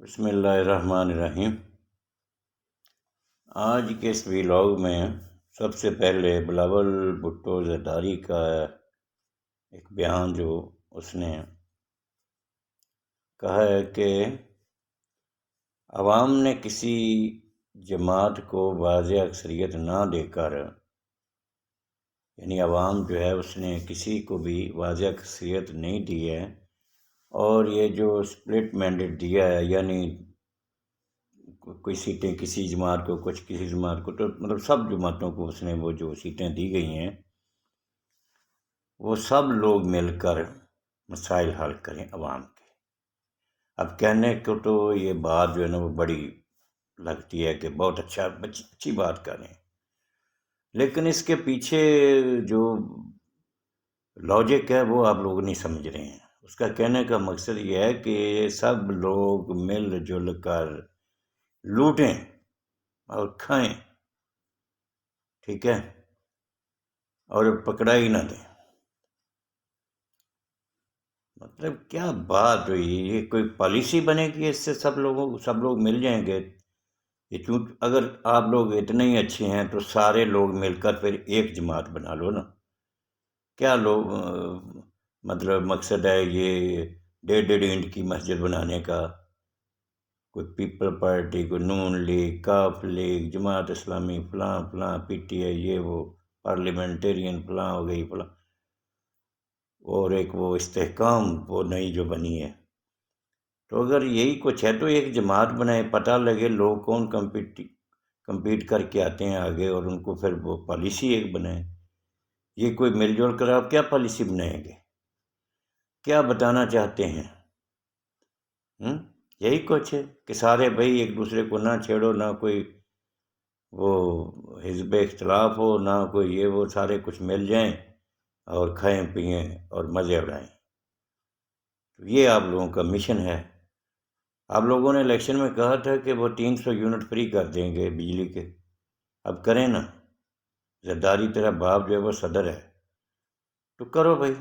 بسم اللہ الرحمن الرحیم۔ آج کے اس ویلاگ میں سب سے پہلے بلاول بھٹو زرداری کا ایک بیان جو اس نے کہا ہے کہ عوام نے کسی جماعت کو واضح اکثریت نہ دے کر، یعنی عوام جو ہے اس نے کسی کو بھی واضح اکثریت نہیں دی ہے، اور یہ جو اسپلٹ مینڈیٹ دیا ہے، یعنی کوئی سیٹیں کسی جماعت کو، کچھ کسی جماعت کو، تو مطلب سب جماعتوں کو اس نے وہ جو سیٹیں دی گئی ہیں وہ سب لوگ مل کر مسائل حل کریں عوام کے۔ اب کہنے کو تو یہ بات جو ہے نا وہ بڑی لگتی ہے کہ بہت اچھی بات کریں، لیکن اس کے پیچھے جو لاجک ہے وہ آپ لوگ نہیں سمجھ رہے ہیں۔ اس کا کہنے کا مقصد یہ ہے کہ سب لوگ مل جل کر لوٹیں اور کھائیں، ٹھیک ہے، اور پکڑائی نہ دیں۔ مطلب کیا بات ہوئی؟ یہ کوئی پالیسی بنے گی اس سے سب لوگ مل جائیں گے؟ یہ اگر آپ لوگ اتنے ہی اچھے ہیں تو سارے لوگ مل کر پھر ایک جماعت بنا لو نا۔ کیا لوگ مطلب مقصد ہے یہ 1.5 اینٹ کی مسجد بنانے کا؟ کوئی پیپل پارٹی، کوئی نون لیگ، کاف لیگ، جماعت اسلامی، فلاں فلاں، پی ٹی آئی، یہ وہ پارلیمنٹرین فلاں ہو گئی فلاں، اور ایک وہ استحکام وہ نئی جو بنی ہے۔ تو اگر یہی کچھ ہے تو ایک جماعت بنائے، پتہ لگے لوگ کون کمپیٹ کر کے آتے ہیں آگے، اور ان کو پھر وہ پالیسی ایک بنائیں۔ یہ کوئی مل جل کر آپ کیا پالیسی بنائیں گے؟ کیا بتانا چاہتے ہیں؟ یہی کچھ ہے کہ سارے بھائی ایک دوسرے کو نہ چھیڑو، نہ کوئی وہ حزب اختلاف ہو، نہ کوئی یہ وہ، سارے کچھ مل جائیں اور کھائیں پئیں اور مزے اڑائیں۔ تو یہ آپ لوگوں کا مشن ہے۔ آپ لوگوں نے الیکشن میں کہا تھا کہ وہ 300 یونٹ فری کر دیں گے بجلی کے، اب کریں نا۔ زرداری تیرا باپ جو ہے وہ صدر ہے، تو کرو بھائی۔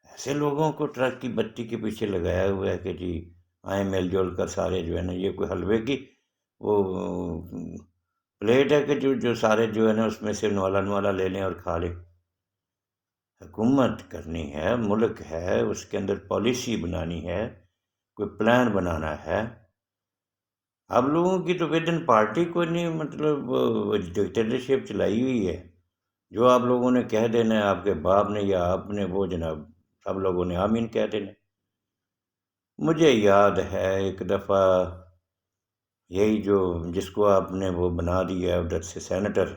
ایسے لوگوں کو ٹرک کی بتی کے پیچھے لگایا ہوا ہے کہ جی آئیں مل جل کر سارے جو ہے نا، یہ کوئی حلوے کی وہ پلیٹ ہے کہ جو سارے جو ہے نا اس میں سے نوالا لے لیں اور کھا لیں؟ حکومت کرنی ہے، ملک ہے، اس کے اندر پالیسی بنانی ہے، کوئی پلان بنانا ہے۔ آپ لوگوں کی تو ود ان پارٹی کوئی نہیں، مطلب ڈکٹیٹرشپ چلائی ہوئی ہے۔ جو آپ لوگوں نے کہہ دینا ہے، آپ کے باپ نے یا آپ نے، وہ جناب سب لوگوں نے آمین کہہ دینا۔ مجھے یاد ہے ایک دفعہ یہی جو جس کو آپ نے وہ بنا دیا ادھر سے سینیٹر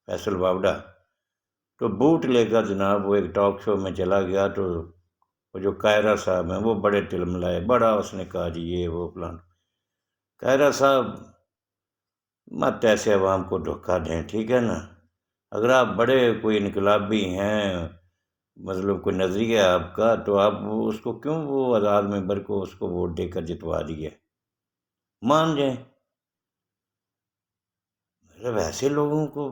فیصل واوڈا، تو بوٹ لے کر جناب وہ ایک ٹاک شو میں چلا گیا، تو وہ جو قاہرہ صاحب ہیں وہ بڑے تلملائے، بڑا اس نے کہا جی یہ وہ پلان۔ قاہرہ صاحب مت ایسے عوام کو دھوکہ دیں، ٹھیک ہے نا۔ اگر آپ بڑے کوئی انقلابی ہیں، مطلب کوئی نظریہ آپ کا، تو آپ اس کو کیوں وہ آزاد ممبر کو اس کو ووٹ دے کر جتوا دیے؟ مان جائیں۔ مطلب ایسے لوگوں کو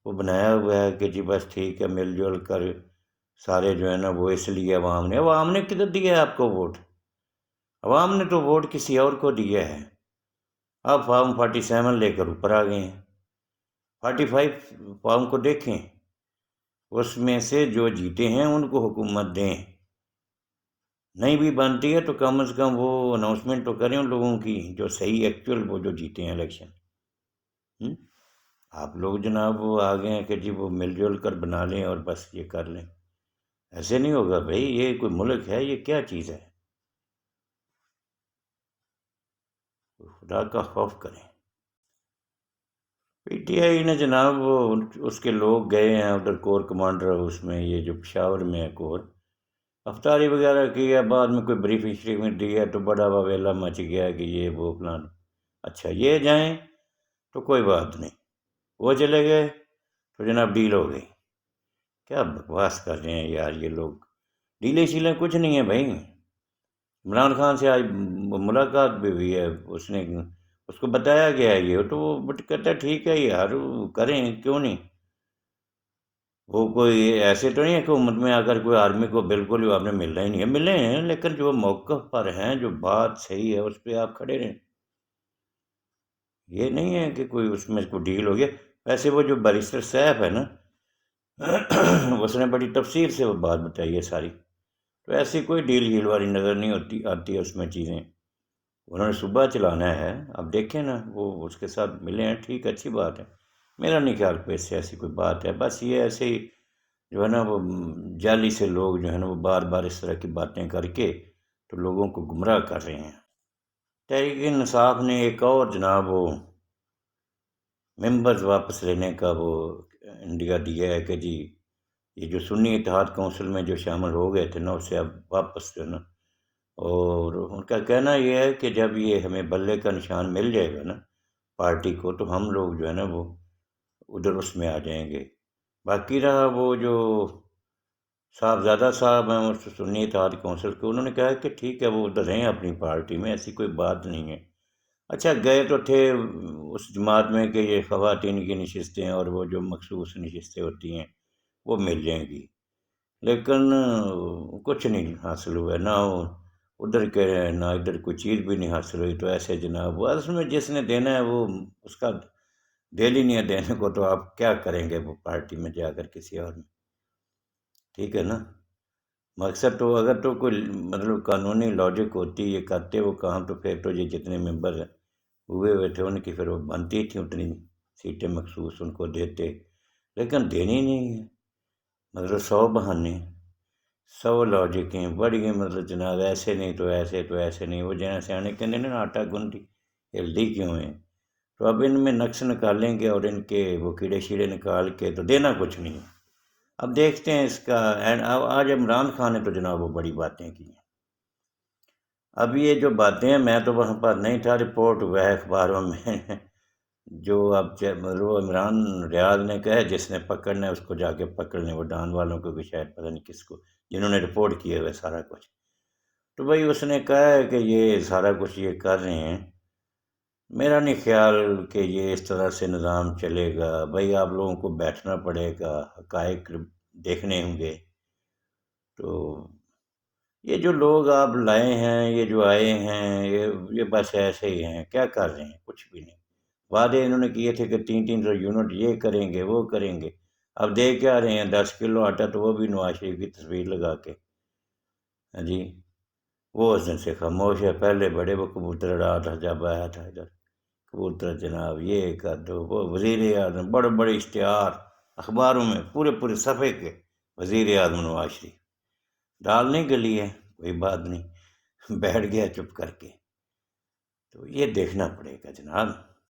وہ بنایا ہوا ہے کہ جی بس ٹھیک ہے، مل جل کر سارے جو ہے نا وہ، اس لیے عوام نے کدھر دیا ہے آپ کو ووٹ؟ عوام نے تو ووٹ کسی اور کو دیا ہے۔ آپ فارم 47 لے کر اوپر آ گئے ہیں۔ 45 فارم کو دیکھیں، اس میں سے جو جیتے ہیں ان کو حکومت دیں، نہیں بھی بنتی ہے تو کم از کم وہ اناؤنسمنٹ تو کریں ان لوگوں کی جو صحیح ایکچوئل وہ جو جیتے ہیں الیکشن۔ آپ لوگ جناب وہ آ گئے ہیں کہ جی وہ مل جل کر بنا لیں اور بس یہ کر لیں۔ ایسے نہیں ہوگا بھائی، یہ کوئی ملک ہے؟ یہ کیا چیز ہے؟ خدا کا خوف کریں۔ پی ٹی آئی نے جناب وہ اس کے لوگ گئے ہیں ادھر کور کمانڈر اس میں، یہ جو پشاور میں ہے کور، افطاری وغیرہ کی ہے، بعد میں کوئی بریفنگ شریفنگ دی ہے تو بڑا واویلا مچ گیا کہ یہ وہ پلان۔ اچھا یہ جائیں تو کوئی بات نہیں، وہ چلے گئے تو جناب ڈیل ہو گئی۔ کیا بکواس کر رہے ہیں یار یہ لوگ؟ ڈیلیں شیلیں کچھ نہیں ہے بھائی۔ عمران خان سے آج ملاقات بھی ہوئی ہے، اس کو بتایا گیا ہے یہ، تو وہ کہتا ہے ٹھیک ہے یار کریں، کیوں نہیں۔ وہ کوئی ایسے تو نہیں ہے کہ حکومت میں آ کر کوئی آرمی کو بالکل ہی آپ نے ملنا ہی نہیں ہے، ملے ہیں لیکن جو موقف پر ہیں، جو بات صحیح ہے اس پہ آپ کھڑے رہیں۔ یہ نہیں ہے کہ کوئی اس میں کوئی ڈیل ہو گیا۔ ویسے وہ جو بیرسٹر صاحب ہے نا، اس نے بڑی تفصیل سے وہ بات بتائی ہے ساری، تو ایسی کوئی ڈیل ہیل والی نظر نہیں آتی ہے اس میں چیزیں۔ انہوں نے صبح چلانا ہے، اب دیکھیں نا، وہ اس کے ساتھ ملے ہیں، ٹھیک، اچھی بات ہے۔ میرا نہیں خیال کوئی اس سے ایسی کوئی بات ہے، بس یہ ایسے ہی جو ہے نا وہ جعلی سے لوگ جو ہے نا وہ بار بار اس طرح کی باتیں کر کے تو لوگوں کو گمراہ کر رہے ہیں۔ تحریک انصاف نے ایک اور جناب وہ ممبرز واپس لینے کا وہ انڈیا دیا ہے کہ جی یہ جو سنی اتحاد کونسل میں جو شامل ہو گئے تھے نا، اسے اب واپس جو ہے نا، اور ان کا کہنا یہ ہے کہ جب یہ ہمیں بلے کا نشان مل جائے گا نا پارٹی کو، تو ہم لوگ جو ہے نا وہ ادھر اس میں آ جائیں گے۔ باقی رہا وہ جو صاحبزادہ صاحب ہیں اس سنی اتحاد کونسل کے، انہوں نے کہا کہ ٹھیک ہے وہ ادھر رہیں اپنی پارٹی میں، ایسی کوئی بات نہیں ہے۔ اچھا گئے تو تھے اس جماعت میں کہ یہ خواتین کی نشستیں اور وہ جو مخصوص نشستیں ہوتی ہیں وہ مل جائیں گی، لیکن کچھ نہیں حاصل ہوا، نہ ادھر کے نہ ادھر کوئی چیز بھی نہیں حاصل ہوئی۔ تو ایسے جناب وہ اصل میں جس نے دینا ہے وہ اس کا دل ہی نہیں ہے دینے کو، تو آپ کیا کریں گے وہ پارٹی میں جا کر کسی اور میں؟ ٹھیک ہے نا، مقصد تو اگر تو کوئی مطلب قانونی لاجک ہوتی یہ کرتے وہ کام، تو پھر تو یہ جتنے ممبر ہوئے تھے ان کی پھر وہ بنتی تھیں اتنی سیٹیں مخصوص ان کو دیتے، لیکن دینی نہیں ہے۔ مطلب 100 بہانے، 100 لاجکیں بڑی ہیں، مطلب جناب ایسے نہیں تو ایسے، تو ایسے نہیں، وہ جہاں سیانے کہنے نا آٹا گنڈی ہلدی کیوں ہے؟ تو اب ان میں نقص نکالیں گے اور ان کے وہ کیڑے شیڑے نکال کے تو دینا کچھ نہیں ہے۔ اب دیکھتے ہیں اس کا اینڈ۔ آج عمران خان نے تو جناب وہ بڑی باتیں کی ہیں۔ اب یہ جو باتیں ہیں، میں تو وہاں پر نہیں تھا، رپورٹ ہوا ہے اخباروں میں جو اب مطلب عمران ریاض نے کہا ہے جس نے پکڑنا ہے اس کو جا کے پکڑ لیں، وہ ڈان والوں کو بھی شاید پتہ نہیں کس کو، جنہوں نے رپورٹ کیا ہوا ہے سارا کچھ۔ تو بھائی اس نے کہا ہے کہ یہ سارا کچھ یہ کر رہے ہیں، میرا نہیں خیال کہ یہ اس طرح سے نظام چلے گا۔ بھائی آپ لوگوں کو بیٹھنا پڑے گا، حقائق دیکھنے ہوں گے۔ تو یہ جو لوگ آپ لائے ہیں، یہ جو آئے ہیں، یہ بس ایسے ہی ہیں، کیا کر رہے ہیں؟ کچھ بھی نہیں۔ وعدے انہوں نے کیے تھے کہ 300 یونٹ یہ کریں گے وہ کریں گے، اب دے کیا رہے ہیں؟ 10 کلو آٹا، تو وہ بھی نواز شریف کی تصویر لگا کے، ہاں جی، وہ اس دن سے خاموش ہے۔ پہلے بڑے وہ کبوتر اڑا تھا جب آیا تھا ادھر، کبوتر جناب یہ کر دو، وہ وزیر اعظم، بڑے بڑے اشتہار اخباروں میں پورے پورے صفحے کے، وزیر اعظم نواز شریف، دال نہیں گلی ہے کوئی بات نہیں، بیٹھ گیا چپ کر کے۔ تو یہ دیکھنا پڑے گا جناب۔